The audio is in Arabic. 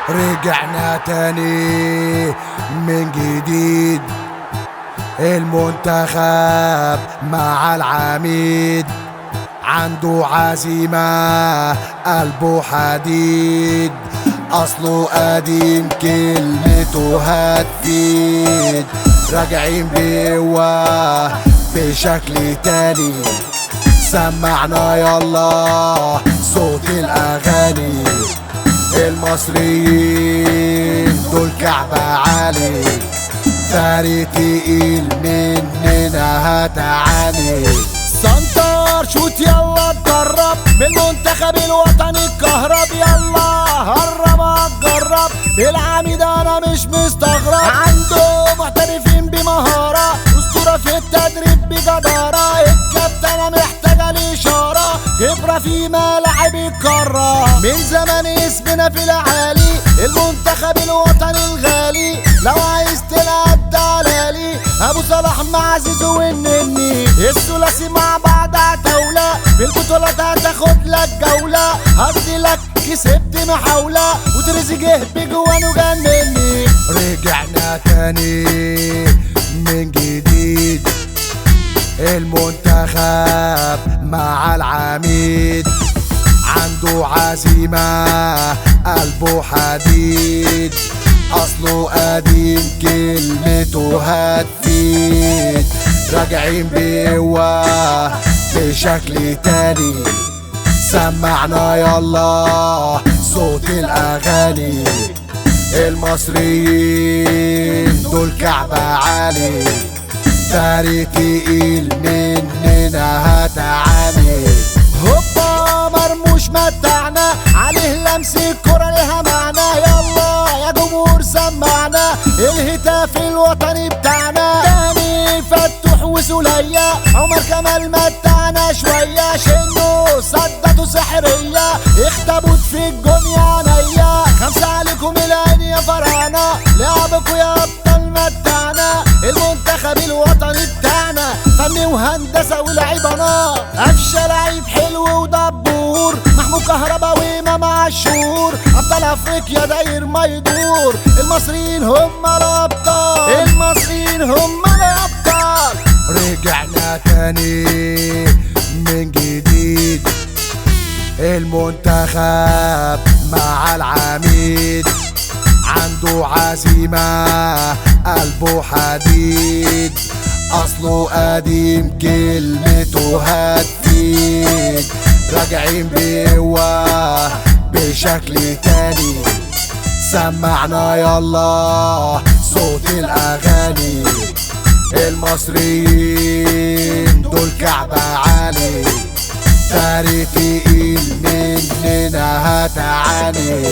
رجعنا تاني من جديد، المنتخب مع العميد عنده عزيمة قلبه حديد، أصله قديم كلمته هتفيد، راجعين بقوة بشكل تاني، سمعنا يلا صوت الأغاني، المصريين دول كعبة عالي، فريق تقيل مننا هتعاني. سنتر شوت يلا اتدرب بالمنتخب الوطني الكهرب، يلا هرب اتجرب بالعميد انا مش مستغرب، عنده محترفين بمهارة، اسطورة في التدريب بجدارة، الكابتنة محتاجة الاشارة، خبرة في ملاعب القارة، من زمان اسمنا في العالي، المنتخب الوطني الغالي، لو عايز تلعب تعالالي، ابو صلاح مع زيزو والنني، الثلاثي مع بعض عتاولة، في البطولات هتاخد لك جولة، هدي لك كسبت محاولة، وتريزيجيه بجوانه جنني. رجعنا تاني من جديد، المنتخب مع العميد عنده عزيمة قلبه حديد، أصله قديم كلمته هتفيد، راجعين بقوة بشكل تاني، سمعنا يلا صوت الأغاني، المصريين دول كعبة عالي، فريق تقيل مننا هتعاني. هوبا مرموش متعنا عليه لمس الكرة لها معنى، يلا يا جمهور سمعنا الهتاف الوطني بتاعنا، تاني فتوح وسولية عمر كمال متعنا شوية، شنو صدته سحرية اختبت في الجون يا عينيا، خمسة عليكم العين يا فراعنة، لعبكوا يا ابطال متعنا، المنتخب الوطني بتاعنا فن وهندسة ولعيبة نار، قفشة لعيب حلو ودبور، محمود كهربا وامام عاشور، ابطال افريقيا داير ما يدور، المصريين هم الابطال، المصريين هم الابطال. رجعنا تاني من جديد، المنتخب مع العميد عنده عزيمة قلبه حديد، أصله قديم كلمته هتفيد، راجعين بقوة بشكل تاني، سمعنا يلا صوت الأغاني، المصريين دول كعبة عالي، فريق تقيل مننا هتعاني.